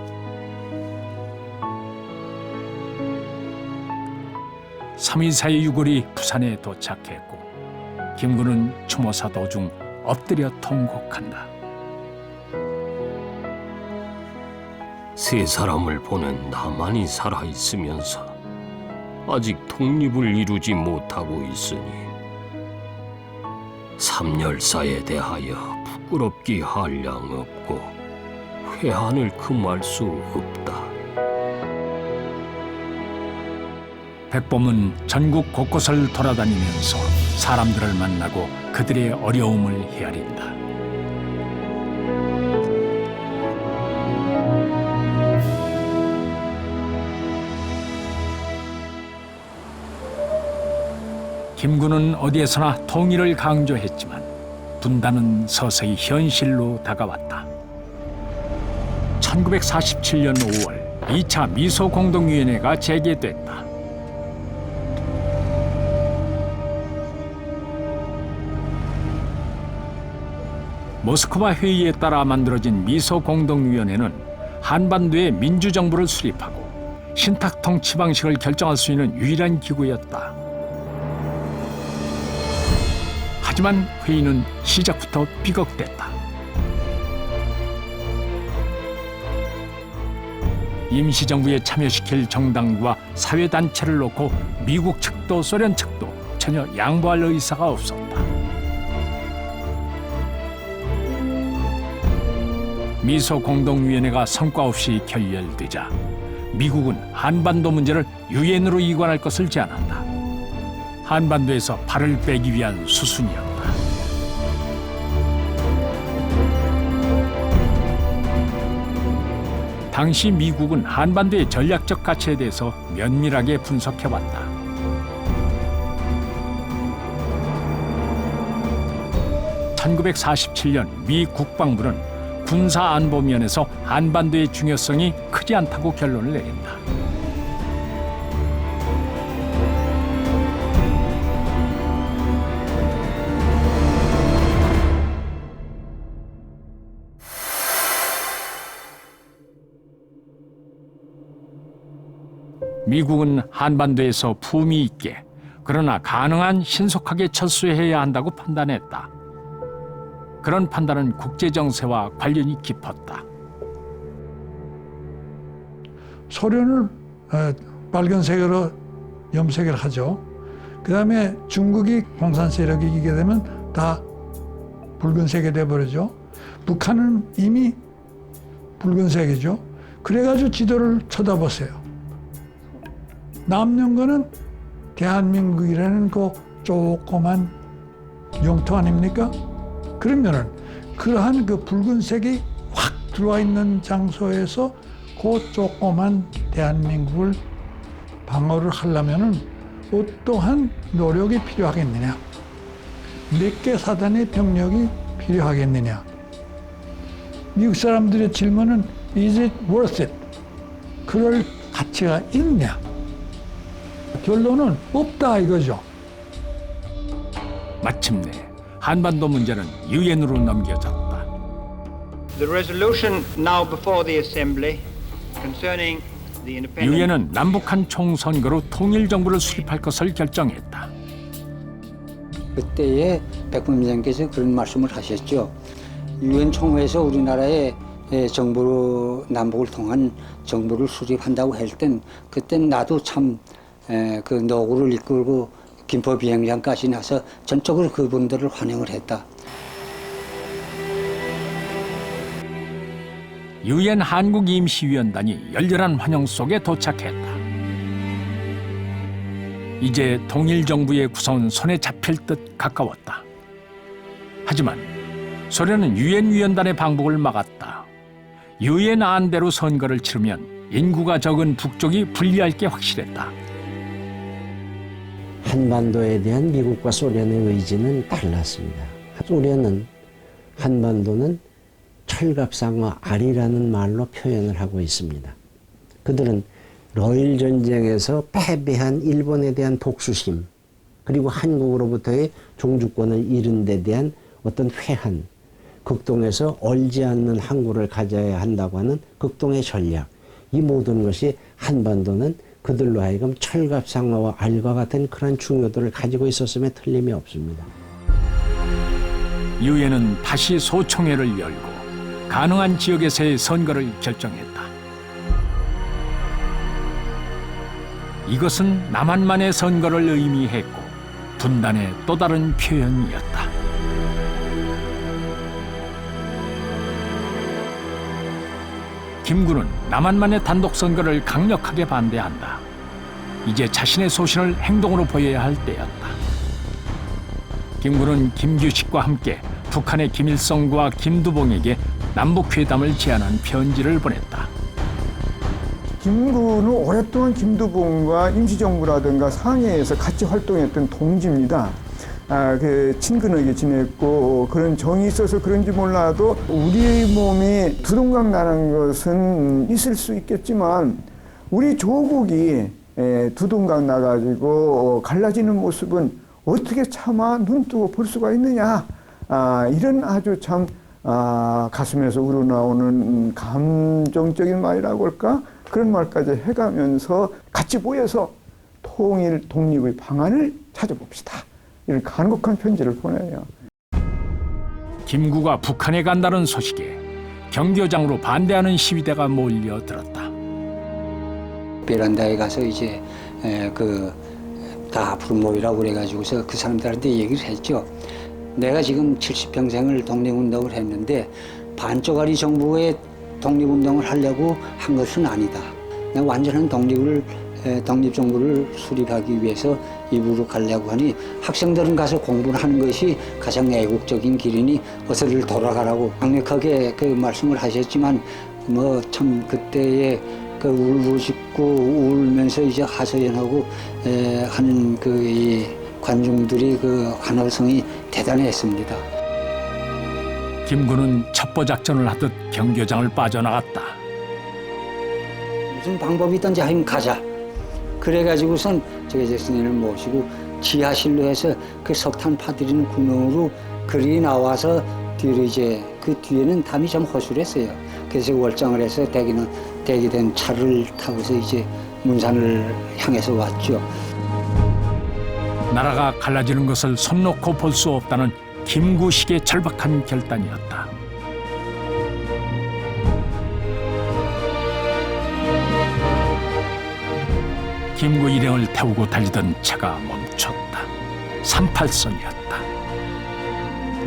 A: 삼위사의 유골이 부산에 도착했고 김구는 추모사 도중 엎드려 통곡한다.
B: 세 사람을 보낸 나만이 살아있으면서 아직 독립을 이루지 못하고 있으니 삼열사에 대하여 부끄럽기 한량 없고 회한을 금할 수 없다.
A: 백범은 전국 곳곳을 돌아다니면서 사람들을 만나고 그들의 어려움을 헤아린다. 김구는 어디에서나 통일을 강조했지만 분단은 서서히 현실로 다가왔다. 1947년 5월 2차 미소공동위원회가 재개됐다. 모스크바 회의에 따라 만들어진 미소공동위원회는 한반도의 민주정부를 수립하고 신탁 통치 방식을 결정할 수 있는 유일한 기구였다. 하지만 회의는 시작부터 삐걱댔다. 임시정부에 참여시킬 정당과 사회단체를 놓고 미국 측도 소련 측도 전혀 양보할 의사가 없었다. 미소공동위원회가 성과 없이 결렬되자 미국은 한반도 문제를 유엔으로 이관할 것을 제안한다. 한반도에서 발을 빼기 위한 수순이었다. 당시 미국은 한반도의 전략적 가치에 대해서 면밀하게 분석해왔다. (1947년) 미 국방부는 군사안보면에서 한반도의 중요성이 크지 않다고 결론을 내린다. 미국은 한반도에서 품위 있게 그러나 가능한 신속하게 철수해야 한다고 판단했다. 그런 판단은 국제정세와 관련이 깊었다.
L: 소련을 빨간색으로 염색을 하죠. 그 다음에 중국이 공산 세력이 이기게 되면 다 붉은색이 돼버리죠. 북한은 이미 붉은색이죠. 그래가지고 지도를 쳐다보세요. 남는 거는 대한민국이라는 그 조그만 영토 아닙니까? 그러면은 그러한 그 붉은색이 확 들어와 있는 장소에서 그 조그만 대한민국을 방어를 하려면은 어떠한 노력이 필요하겠느냐? 몇 개 사단의 병력이 필요하겠느냐? 미국 사람들의 질문은 Is it worth it? 그럴 가치가 있냐? 결론은 없다 이거죠.
A: 마침내 한반도 문제는 유엔으로 넘겨졌다.
O: The resolution now before the Assembly concerning the independent
A: 유엔은 남북한 총선거로 통일 정부를 수립할 것을 결정했다.
J: 그때에 백범 장께서 그런 말씀을 하셨죠. 유엔 총회에서 우리나라의 정부 남북을 통한 정부를 수립한다고 할 땐 그땐 나도 참 그 노구를 이끌고 김포 비행장까지 나서 전적으로 그분들을 환영을 했다.
A: 유엔 한국임시위원단이 열렬한 환영 속에 도착했다. 이제 통일정부의 구성은 손에 잡힐 듯 가까웠다. 하지만 소련은 유엔 위원단의 방북을 막았다. 유의 안대로 선거를 치르면 인구가 적은 북쪽이 불리할 게 확실했다.
P: 한반도에 대한 미국과 소련의 의지는 달랐습니다. 소련은 한반도는 철갑상어 알이라는 말로 표현을 하고 있습니다. 그들은 러일 전쟁에서 패배한 일본에 대한 복수심, 그리고 한국으로부터의 종주권을 잃은 데 대한 어떤 회한, 극동에서 얼지 않는 항구를 가져야 한다고 하는 극동의 전략, 이 모든 것이 한반도는 그들로 하여금 철갑상어와 알과 같은 그런 중요도를 가지고 있었음에 틀림이 없습니다.
A: 유엔은 다시 소총회를 열고 가능한 지역에서의 선거를 결정했다. 이것은 남한만의 선거를 의미했고 분단의 또 다른 표현이었다. 김구는 남한만의 단독 선거를 강력하게 반대한다. 이제 자신의 소신을 행동으로 보여야 할 때였다. 김구는 김규식과 함께 북한의 김일성과 김두봉에게 남북회담을 제안한 편지를 보냈다.
N: 김구는 오랫동안 김두봉과 임시정부라든가 상해에서 같이 활동했던 동지입니다. 그 친근하게 지냈고 그런 정이 있어서 그런지 몰라도 우리의 몸이 두동강 나는 것은 있을 수 있겠지만 우리 조국이 두동강 나가지고 갈라지는 모습은 어떻게 차마 눈뜨고 볼 수가 있느냐, 이런 아주 참 가슴에서 우러나오는 감정적인 말이라고 할까, 그런 말까지 해가면서 같이 모여서 통일 독립의 방안을 찾아봅시다, 이런 간곡한 편지를 보내요.
A: 김구가 북한에 간다는 소식에 경교장으로 반대하는 시위대가 몰려들었다.
J: 베란다에 가서 이제 다 앞으로 모이라고 그래가지고서 그 사람들한테 얘기를 했죠. 내가 지금 70평생을 독립운동을 했는데 반쪽짜리 정부의 독립운동을 하려고 한 것은 아니다. 내가 완전한 독립정부를 수립하기 위해서 이부로 가려고 하니 학생들은 가서 공부를 하는 것이 가장 애국적인 길이니 어서들 돌아가라고 강력하게 그 말씀을 하셨지만 뭐 참 그때의 그 울부짖고 울면서 이제 하소연하고 하는 이 관중들이 그 환호성이 대단했습니다.
A: 김구는 첩보 작전을 하듯 경교장을 빠져나갔다.
J: 무슨 방법이 있든지 하면 가자. 그래가지고선 저기 스님을 모시고 지하실로 해서 그 석탄 파들이는 구멍으로 그리 나와서 뒤로 이제 그 뒤에는 담이 좀 허술했어요. 그래서 월장을 해서 대기된 차를 타고서 이제 문산을 향해서 왔죠.
A: 나라가 갈라지는 것을 손 놓고 볼 수 없다는 김구식의 절박한 결단이었다. 김구 일행을 태우고 달리던 차가 멈췄다. 38선이었다.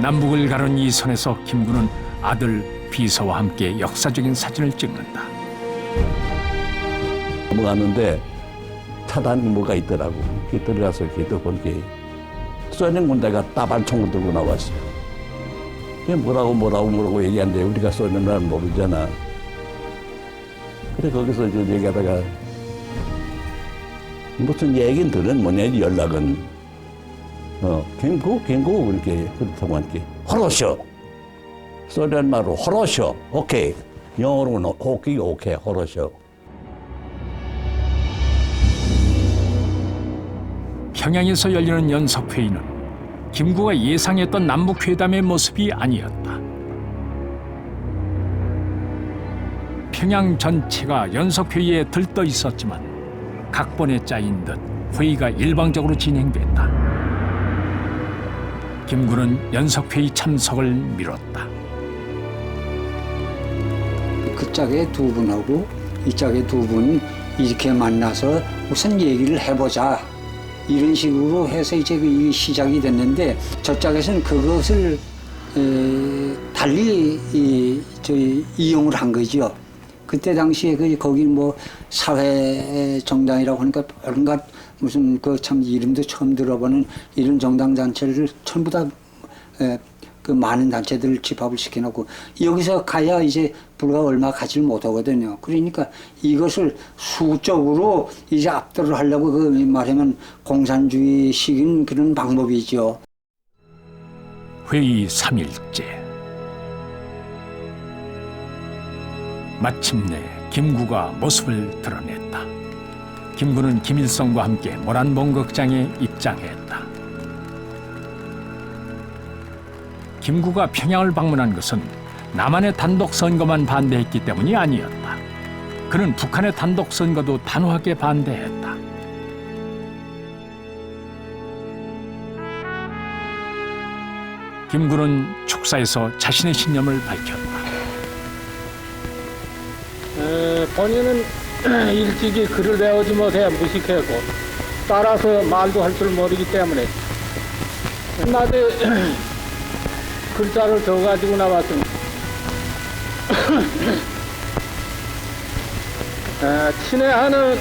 A: 남북을 가른 이 선에서 김구는 아들 비서와 함께 역사적인 사진을 찍는다.
H: 넘어가는데 차단 뭐가 있더라고. 들어가서 이렇게 보니까 소련 군대가 따발총을 들고 나왔어요. 그게 뭐라고 얘기하는데 우리가 소련 나라는 모르잖아. 그래 거기서 이제 얘기하다가 무슨 얘기는 들은 뭐냐 연락은 김구 이렇게 통화한게 호로쇼, 소련 말로 호로쇼, 오케이, 영어로는 오케이 호로쇼.
A: 평양에서 열리는 연석회의는 김구가 예상했던 남북회담의 모습이 아니었다. 평양 전체가 연석회의에 들떠 있었지만 각본에 짜인 듯 회의가 일방적으로 진행됐다. 김구는 연석회의 참석을 미뤘다.
J: 그 짝의 두 분하고 이 짝의 두 분 이렇게 만나서 우선 얘기를 해보자. 이런 식으로 해서 이제 이 시작이 됐는데 저 짝에서는 그것을 달리 이용을 한 거죠. 그때 당시에 거기 뭐 사회 정당이라고 하니까 뭔가 무슨 그 참 이름도 처음 들어보는 이런 정당 단체를 전부 다 그 많은 단체들을 집합을 시켜놓고 여기서 가야 이제 불과 얼마 가지를 못하거든요. 그러니까 이것을 수적으로 이제 압도를 하려고 그 말하면 공산주의식인 그런 방법이죠.
A: 회의 3일째. 마침내 김구가 모습을 드러냈다. 김구는 김일성과 함께 모란봉극장에 입장했다. 김구가 평양을 방문한 것은 남한의 단독 선거만 반대했기 때문이 아니었다. 그는 북한의 단독 선거도 단호하게 반대했다. 김구는 축사에서 자신의 신념을 밝혔다.
Q: 본인은 일찍이 글을 배우지 못해 무식했고 따라서 말도 할 줄 모르기 때문에 한마디 글자를 적어가지고 나왔습니다. 친애하는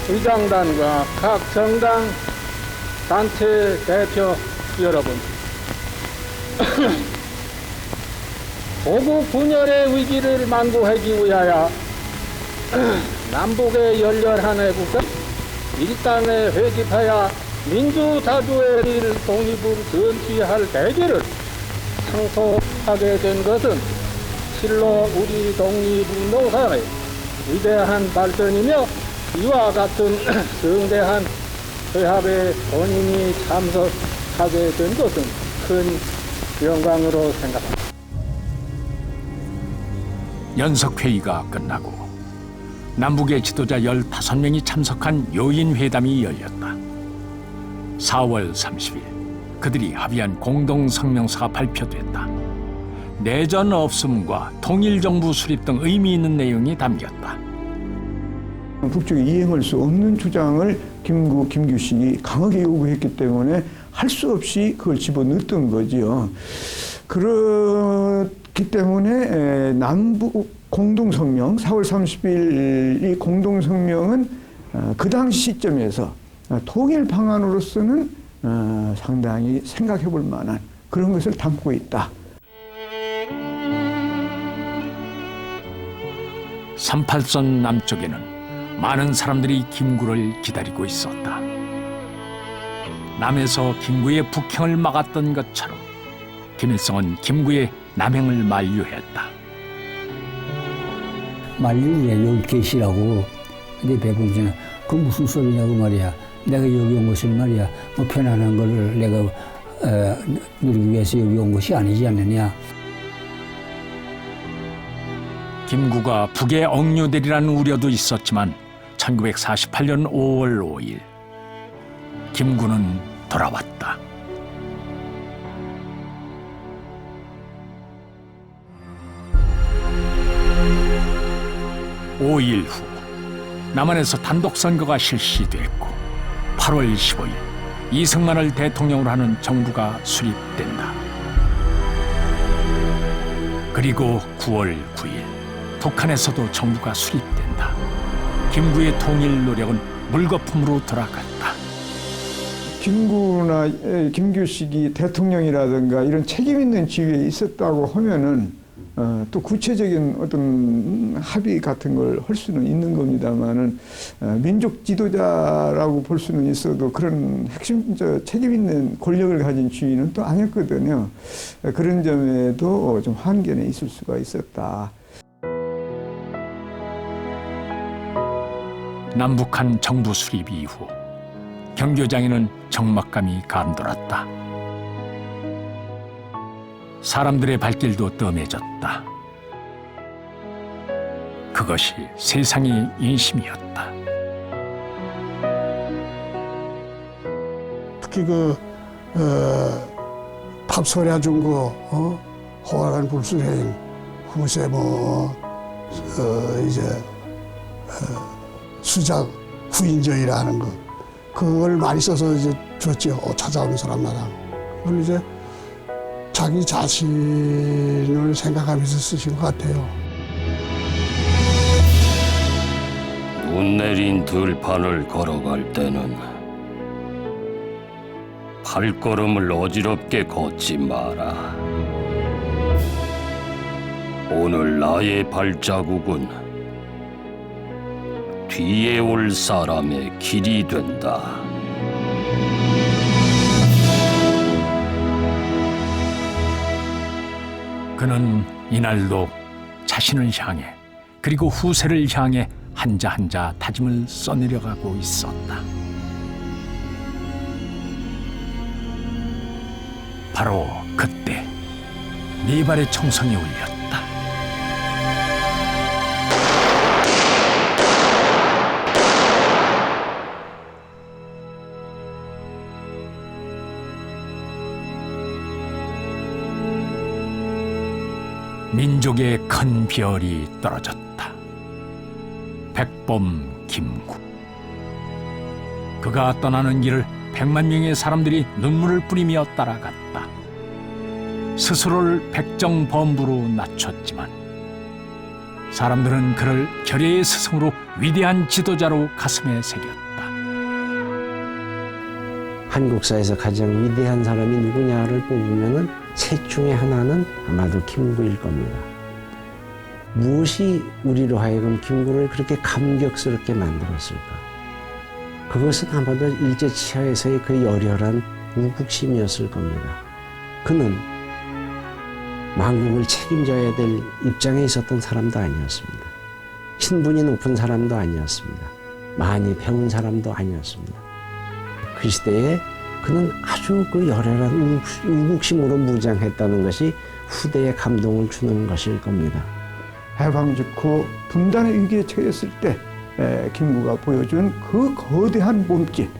Q: 위장단과 각 정당 단체 대표 여러분, 고국 분열의 위기를 만고하기 위하여 남북의 열렬한 애국은 일당에 회집하여 민주자주의 독립을 전취할 대기를 상소하게 된 것은 실로 우리 독립운동사의 위대한 발전이며 이와 같은 성대한 회합에 본인이 참석하게 된 것은 큰 영광으로 생각합니다.
A: 연석회의가 끝나고 남북의 지도자 15명이 참석한 요인회담이 열렸다. 4월 30일 그들이 합의한 공동성명서가 발표됐다. 내전 없음과 통일정부 수립 등 의미 있는 내용이 담겼다.
N: 북쪽이 이행할 수 없는 주장을 김규식이 강하게 요구했기 때문에 할 수 없이 그걸 집어넣었던 거지요. 그렇기 때문에 남북 공동성명 4월 30일 이 공동성명은 그 당시 시점에서 통일 방안으로서는 상당히 생각해 볼 만한 그런 것을 담고 있다.
A: 38선 남쪽에는 많은 사람들이 김구를 기다리고 있었다. 남에서 김구의 북행을 막았던 것처럼 김일성은 김구의 남행을 만류했다.
J: 만류를 여기 계시라고. 근데 배봉진은 그 무슨 소리냐고 말이야. 내가 여기 온 것을 말이야. 뭐 편안한 걸 내가 누리기 위해서 여기 온 것이 아니지 않느냐.
A: 김구가 북에 억류되리라는 우려도 있었지만 1948년 5월 5일 김구는 돌아왔다. (5일) 후 남한에서 단독 선거가 실시됐고 8월 15일 이승만을 대통령으로 하는 정부가 수립된다. 그리고 9월 9일 북한에서도 정부가 수립된다. 김구의 통일 노력은 물거품으로 돌아갔다.
N: 김구나 김규식이 대통령이라든가 이런 책임 있는 지위에 있었다고 하면은 또 구체적인 어떤 합의 같은 걸 할 수는 있는 겁니다만은 민족 지도자라고 볼 수는 있어도 그런 핵심 책임 있는 권력을 가진 주인은 또 아니었거든요. 그런 점에도 좀 한계는 있을 수가 있었다.
A: 남북한 정부 수립 이후 경교장에는 적막감이 감돌았다. 사람들의 발길도 뜸해졌다. 그것이 세상의 인심이었다.
R: 특히 탑소리아 중고 호화관 불수행 후세 수작 후인정이라는 거 그걸 많이 써서 이제 줬죠. 찾아오는 사람마다. 그걸 이제 자기 자신을 생각하면서 쓰신 것 같아요.
B: 눈 내린 들판을 걸어갈 때는 발걸음을 어지럽게 걷지 마라. 오늘 나의 발자국은 뒤에 올 사람의 길이 된다.
A: 그는 이날도 자신을 향해 그리고 후세를 향해 한자 한자 다짐을 써내려가고 있었다. 바로 그때 네 발의 청성이 울렸다. 민족의 큰 별이 떨어졌다. 백범 김구. 그가 떠나는 길을 100만 명의 사람들이 눈물을 뿌리며 따라갔다. 스스로를 백정범부로 낮췄지만 사람들은 그를 결의의 스승으로 위대한 지도자로 가슴에 새겼다.
P: 한국사에서 가장 위대한 사람이 누구냐를 뽑으면은 셋 중에 하나는 아마도 김구일 겁니다. 무엇이 우리로 하여금 김구를 그렇게 감격스럽게 만들었을까? 그것은 아마도 일제치하에서의 그 열혈한 우국심이었을 겁니다. 그는 망국을 책임져야 될 입장에 있었던 사람도 아니었습니다. 신분이 높은 사람도 아니었습니다. 많이 배운 사람도 아니었습니다. 그 시대에 그는 아주 그 열혈한 우국심으로 무장했다는 것이 후대에 감동을 주는 것일 겁니다.
N: 해방 직후 분단의 위기에 처했을 때 김구가 보여준 그 거대한 몸짓,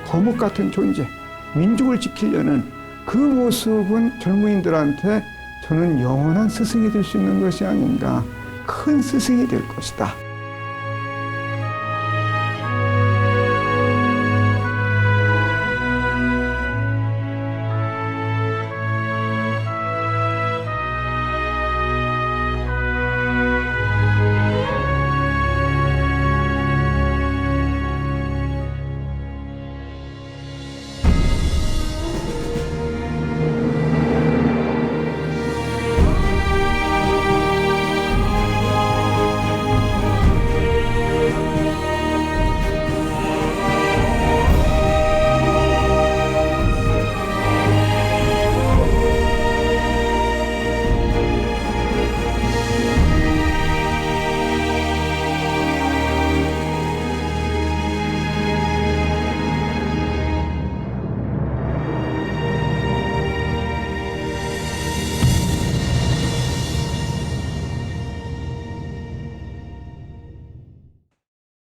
N: 거목 같은 존재, 민족을 지키려는 그 모습은 젊은이들한테 저는 영원한 스승이 될 수 있는 것이 아닌가, 큰 스승이 될 것이다.